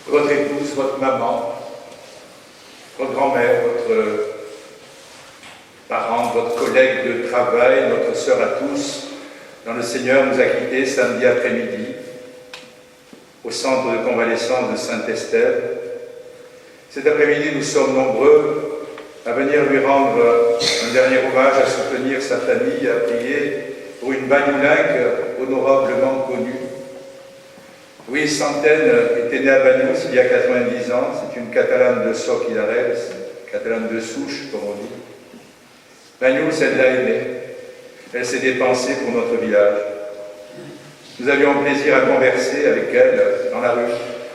votre épouse, votre maman, votre grand-mère, votre parente, votre collègue de travail, notre sœur à tous, dans le Seigneur nous a quittés samedi après-midi au centre de convalescence de Saint-Estève. Cet après-midi, nous sommes nombreux à venir lui rendre un dernier hommage, à soutenir sa famille, à prier pour une Bagnoulinque honorablement connue. Louise Santaine était née à Bagnous il y a 90 ans. C'est une catalane de soc il arrête, catalane de souche, comme on dit. Bagnous, elle l'a aimée. Elle s'est dépensée pour notre village. Nous avions plaisir à converser avec elle dans la rue,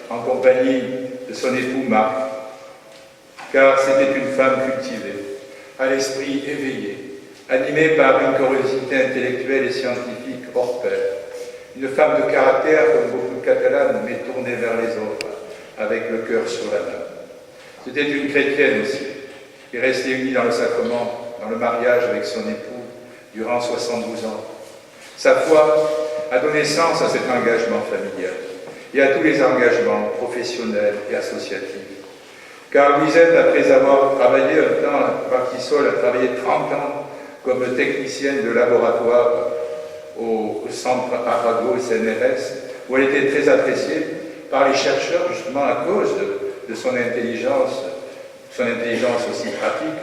en compagnie de son époux Marc, car c'était une femme cultivée, à l'esprit éveillé, animée par une curiosité intellectuelle et scientifique hors pair. Une femme de caractère, comme beaucoup de Catalanes, mais tournée vers les autres, avec le cœur sur la main. C'était une chrétienne aussi, qui est restée unie dans le sacrement, dans le mariage avec son époux, durant 72 ans. Sa foi a donné sens à cet engagement familial et à tous les engagements professionnels et associatifs. Car Louisette, après avoir travaillé un temps à Partisol, a travaillé 30 ans comme technicienne de laboratoire au centre Arago CNRS, où elle était très appréciée par les chercheurs, justement à cause de son intelligence aussi pratique.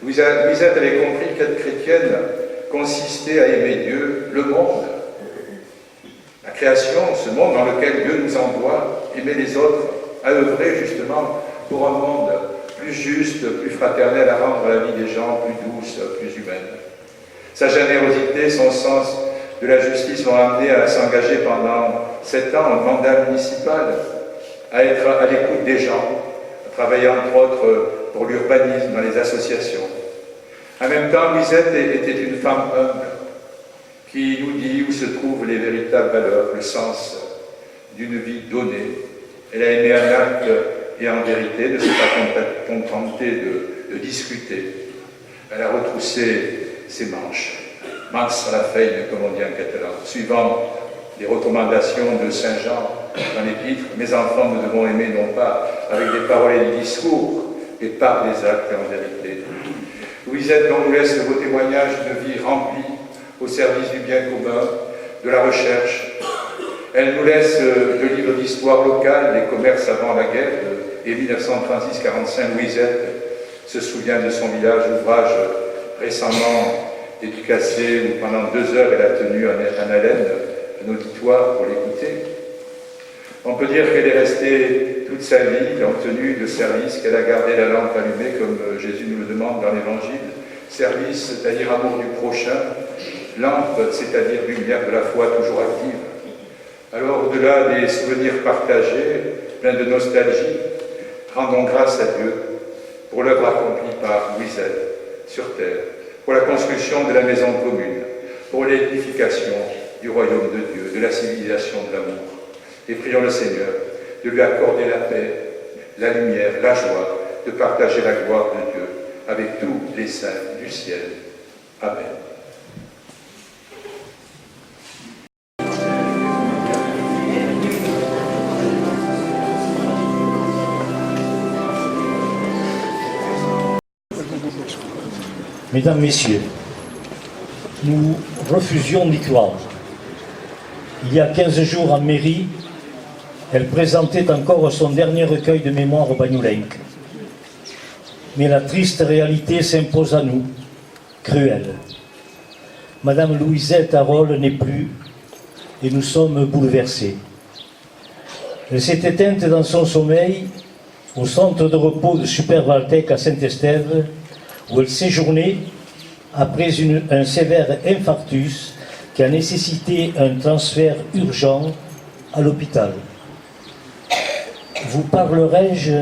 Louisette avait compris qu'être chrétienne consistait à aimer Dieu, le monde, la création, ce monde dans lequel Dieu nous envoie, aimer les autres, à œuvrer justement pour un monde plus juste, plus fraternel, à rendre la vie des gens plus douce, plus humaine. Sa générosité, son sens de la justice l'ont amené à s'engager pendant 7 ans au mandat municipal, à être à l'écoute des gens, à travailler entre autres pour l'urbanisme dans les associations. En même temps, Louisette était une femme humble qui nous dit où se trouvent les véritables valeurs, le sens d'une vie donnée. Elle a aimé en acte et en vérité, de ne se pas contenter de discuter. Elle a retroussé ses manches, mans à la feine, comme on dit en catalan, suivant les recommandations de Saint Jean dans l'Épître. Mes enfants, nous devons aimer non pas avec des paroles et des discours, mais par des actes en vérité. Louisette nous laisse le beau témoignage d'une vie remplie au service du bien commun, de la recherche. Elle nous laisse le livre d'histoire locale, les commerces avant la guerre, et 1936-45. Louisette se souvient de son village, ouvrage récemment dédicacé, où pendant 2 heures elle a tenu en haleine un auditoire pour l'écouter. On peut dire qu'elle est restée toute sa vie en tenue de service, qu'elle a gardé la lampe allumée, comme Jésus nous le demande dans l'Évangile. Service, c'est-à-dire amour du prochain. Lampe, c'est-à-dire lumière de la foi toujours active. Alors, au-delà des souvenirs partagés, pleins de nostalgie, rendons grâce à Dieu pour l'œuvre accomplie par Louisette sur terre, pour la construction de la maison commune, pour l'édification du royaume de Dieu, de la civilisation de l'amour. Et prions le Seigneur de lui accorder la paix, la lumière, la joie, de partager la gloire de Dieu avec tous les saints du ciel. Amen. Mesdames, Messieurs, nous refusions d'y croire. Il y a 15 jours en mairie, elle présentait encore son dernier recueil de mémoires au Bagnoulinque. Mais la triste réalité s'impose à nous, cruelle. Madame Louisette Harol n'est plus et nous sommes bouleversés. Elle s'est éteinte dans son sommeil au centre de repos de Supervaltec à Saint-Estève, où elle séjournait après un sévère infarctus qui a nécessité un transfert urgent à l'hôpital. Vous parlerai-je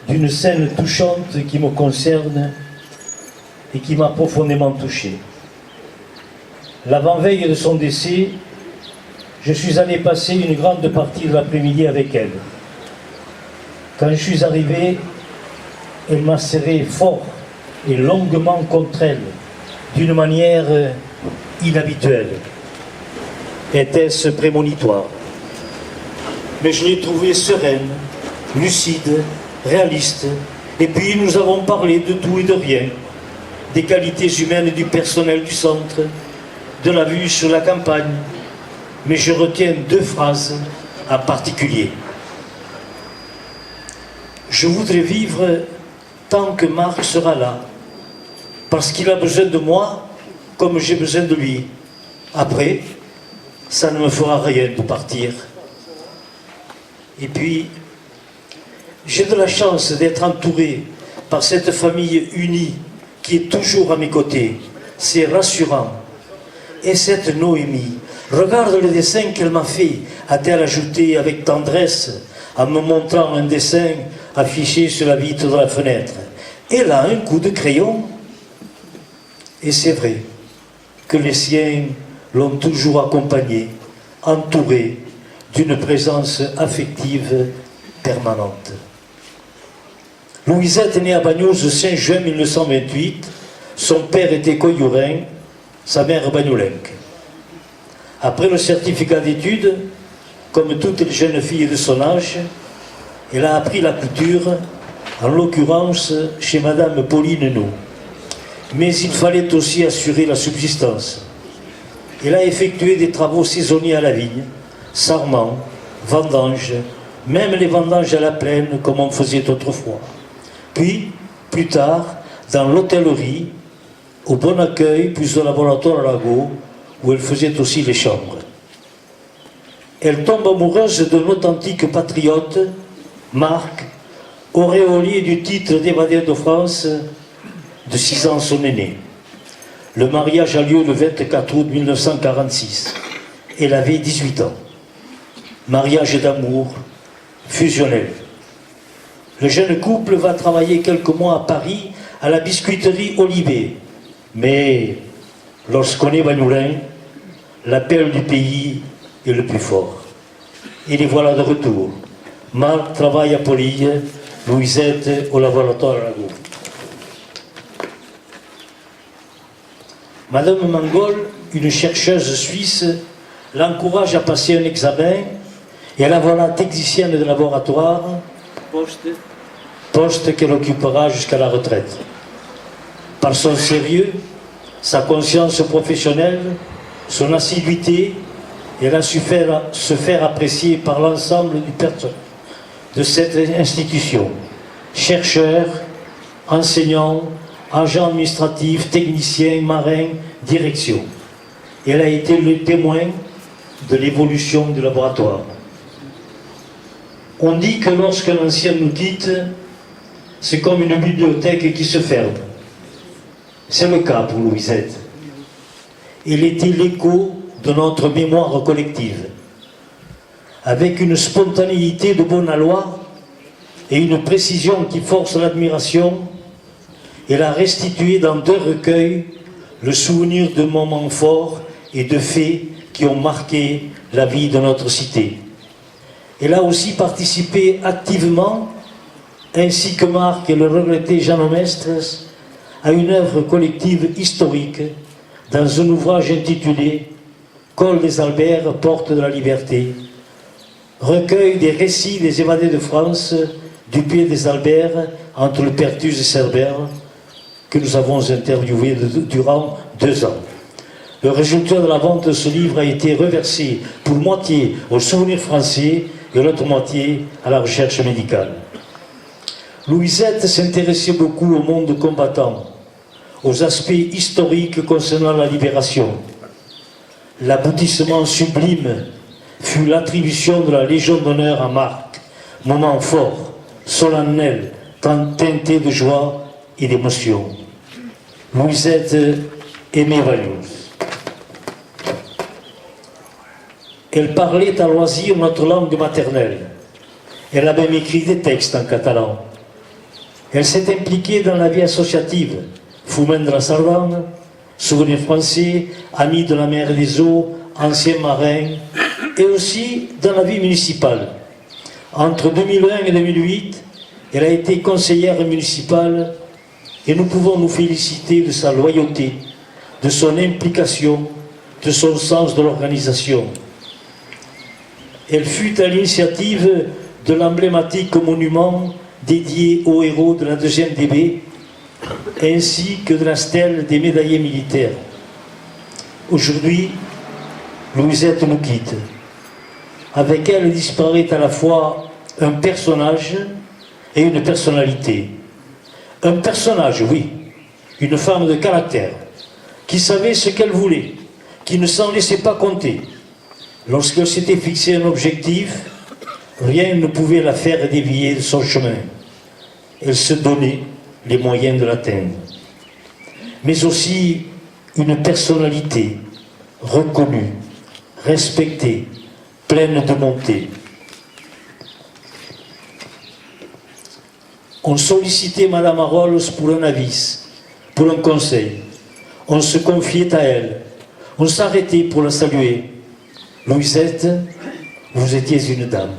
d'une scène touchante qui me concerne et qui m'a profondément touché. L'avant-veille de son décès, je suis allé passer une grande partie de l'après-midi avec elle. Quand je suis arrivé, elle m'a serré fort et longuement contre elle, d'une manière inhabituelle. Était-ce prémonitoire? mais je l'ai trouvée sereine, lucide, réaliste. Et puis nous avons parlé de tout et de rien, des qualités humaines du personnel du centre, de la vue sur la campagne. Mais je retiens 2 phrases en particulier. Je voudrais vivre tant que Marc sera là, parce qu'il a besoin de moi comme j'ai besoin de lui. Après, ça ne me fera rien de partir. Et puis, j'ai de la chance d'être entouré par cette famille unie qui est toujours à mes côtés. C'est rassurant. Et cette Noémie, regarde le dessin qu'elle m'a fait, a-t-elle ajouté avec tendresse, en me montrant un dessin affiché sur la vitre de la fenêtre. Elle a un coup de crayon. Et c'est vrai que les siens l'ont toujours accompagnée, entourée d'une présence affective permanente. Louisette est née à Bagnols le 5 juin 1928. Son père était Coyourin, sa mère Bagnolenque. Après le certificat d'études, comme toutes les jeunes filles de son âge, elle a appris la couture, en l'occurrence chez Madame Pauline Nou. Mais il fallait aussi assurer la subsistance. Elle a effectué des travaux saisonniers à la vigne, sarments, vendanges, même les vendanges à la plaine comme on faisait autrefois. Puis, plus tard, dans l'hôtellerie, au Bon Accueil, puis au laboratoire à Lago, où elle faisait aussi les chambres. Elle tombe amoureuse d'un authentique patriote, Marc, auréolé du titre d'évadé de France, de 6 ans son aîné. Le mariage a lieu le 24 août 1946. Elle avait 18 ans. Mariage d'amour, fusionnel. Le jeune couple va travailler quelques mois à Paris, à la biscuiterie Olivet. Mais lorsqu'on est Bagnoulin, l'appel du pays est le plus fort. Et les voilà de retour. Marc travaille à Polille, Louisette au laboratoire à Lago. Madame Mangol, une chercheuse suisse, l'encourage à passer un examen et la voilà technicienne de laboratoire, poste qu'elle occupera jusqu'à la retraite. Par son sérieux, sa conscience professionnelle, son assiduité, elle a su se faire apprécier par l'ensemble du personnel de cette institution. Chercheurs, enseignants, agents administratifs, techniciens, marins, direction. Elle a été le témoin de l'évolution du laboratoire. On dit que lorsqu'un ancien nous quitte, c'est comme une bibliothèque qui se ferme. C'est le cas pour Louisette. Elle était l'écho de notre mémoire collective. Avec une spontanéité de bon aloi et une précision qui force l'admiration, elle a restitué dans 2 recueils le souvenir de moments forts et de faits qui ont marqué la vie de notre cité. Elle a aussi participé activement, ainsi que Marc et le regretté Jean Omestres, à une œuvre collective historique dans un ouvrage intitulé « Col des Alberts, porte de la liberté », recueil des récits des évadés de France du pied des Alberts entre le Perthus et Cerbère, que nous avons interviewé durant 2 ans. Le résultat de la vente de ce livre a été reversé pour moitié au Souvenir français et l'autre moitié à la recherche médicale. Louisette s'intéressait beaucoup au monde combattant, aux aspects historiques concernant la libération. L'aboutissement sublime fut l'attribution de la Légion d'honneur à Marc, moment fort, solennel, teinté de joie et d'émotion. Louisette aimait Bagnols. Elle parlait à loisir notre langue maternelle. Elle a même écrit des textes en catalan. Elle s'est impliquée dans la vie associative, Foment de la Sardane, Souvenir français, Amis de la mer et des eaux, Anciens marins, et aussi dans la vie municipale. Entre 2001 et 2008, elle a été conseillère municipale et nous pouvons nous féliciter de sa loyauté, de son implication, de son sens de l'organisation. Elle fut à l'initiative de l'emblématique monument dédié aux héros de la 2e DB, ainsi que de la stèle des médaillés militaires. Aujourd'hui, Louisette nous quitte. Avec elle disparaît à la fois un personnage et une personnalité. Un personnage, oui, une femme de caractère, qui savait ce qu'elle voulait, qui ne s'en laissait pas compter. Lorsqu'elle s'était fixé un objectif, rien ne pouvait la faire dévier de son chemin. Elle se donnait les moyens de l'atteindre. Mais aussi une personnalité reconnue, respectée, pleine de bonté. On sollicitait Madame Arolles pour un avis, pour un conseil. On se confiait à elle. On s'arrêtait pour la saluer. Louisette, vous étiez une dame.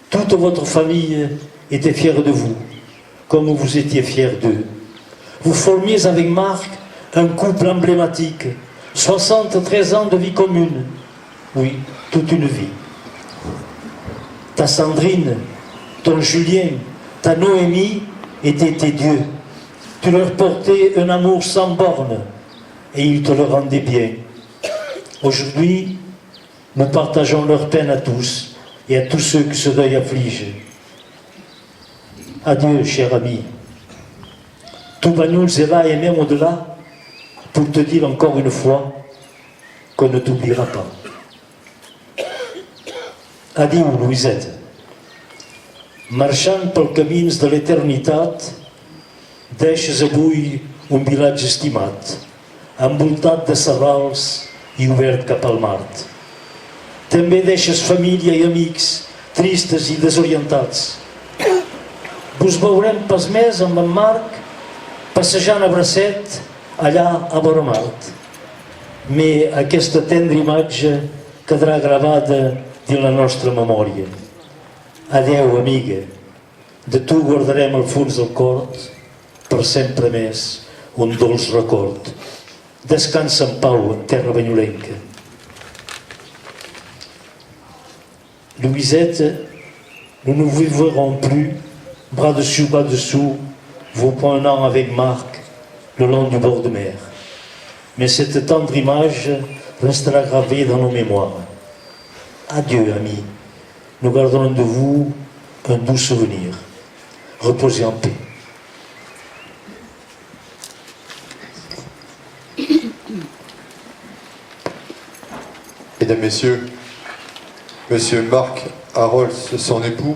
Toute votre famille était fière de vous, comme vous étiez fiers d'eux. Vous formiez avec Marc un couple emblématique, 73 ans de vie commune. Oui, toute une vie. Ta Sandrine, ton Julien, ta Noémie étaient tes dieux. Tu leur portais un amour sans bornes et ils te le rendaient bien. Aujourd'hui, nous partageons leur peine à tous et à tous ceux que ce deuil afflige. Adieu, cher ami. Toubanous est là et même au-delà pour te dire encore une fois qu'on ne t'oubliera pas. Adieu, Louisette. Marxant pel camins de l'eternitat, deixes avui un vilatge estimat, envoltat de serrals i obert cap al Mart. També deixes família i amics, tristes i desorientats. Vos veurem pas més amb en Marc, passejant a bracet allà a vora Mart. Mais aquesta tendra imatge quedarà gravada dins la nostra memòria. Adeu, amiga. De tu guardarem al fons del cor per sempre més un dolç record. Descansa en pau en terra banyolenca. Louisette, nous ne vous verrons plus, bras dessous, vous prenant avec Marc le long du bord de mer. Mais cette tendre image restera gravée dans nos mémoires. Adieu, amis. Nous garderons de vous un doux souvenir. Reposez en paix. Mesdames, Messieurs, Monsieur Marc Arolles, son époux,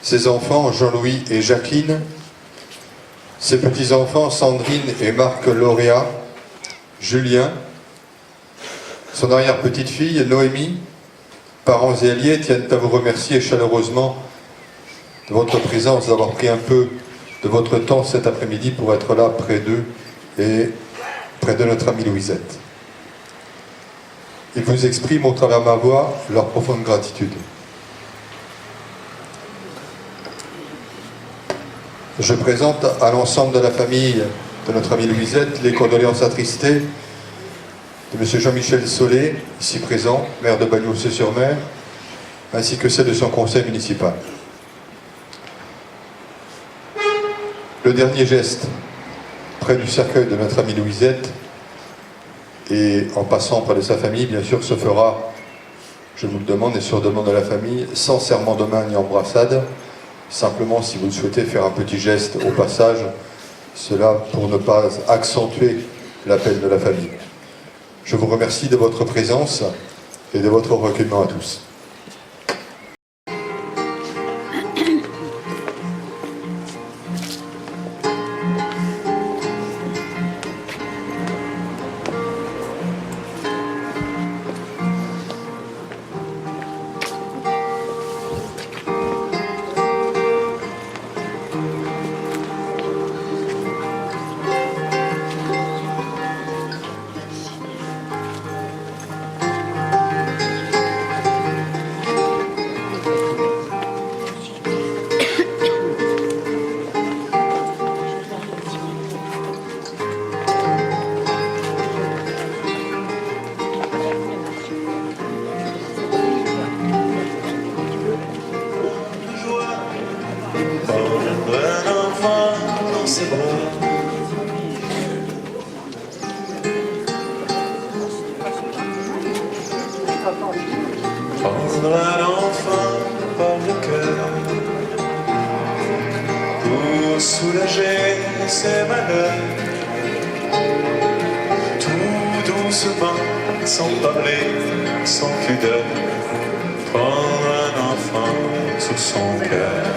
ses enfants Jean-Louis et Jacqueline, ses petits-enfants Sandrine et Marc Lauréat, Julien, son arrière-petite-fille Noémie, parents et alliés tiennent à vous remercier chaleureusement de votre présence, d'avoir pris un peu de votre temps cet après-midi pour être là près d'eux et près de notre amie Louisette. Ils vous expriment au travers de ma voix leur profonde gratitude. Je présente à l'ensemble de la famille de notre amie Louisette les condoléances attristées de M. Jean-Michel Solé, ici présent, maire de Bagnols-sur-Mer, ainsi que celle de son conseil municipal. Le dernier geste, près du cercueil de notre amie Louisette, et en passant près de sa famille, bien sûr, se fera, je vous le demande et sur demande de la famille, sans serment de main ni embrassade, simplement si vous le souhaitez faire un petit geste au passage, cela pour ne pas accentuer l'appel de la famille. Je vous remercie de votre présence et de votre recueillement à tous. prendre un enfant dans ses bras. Prendre un enfant par le cœur pour soulager ses malheurs, tout doucement, sans parler, sans pudeur, prendre un enfant sous son cœur.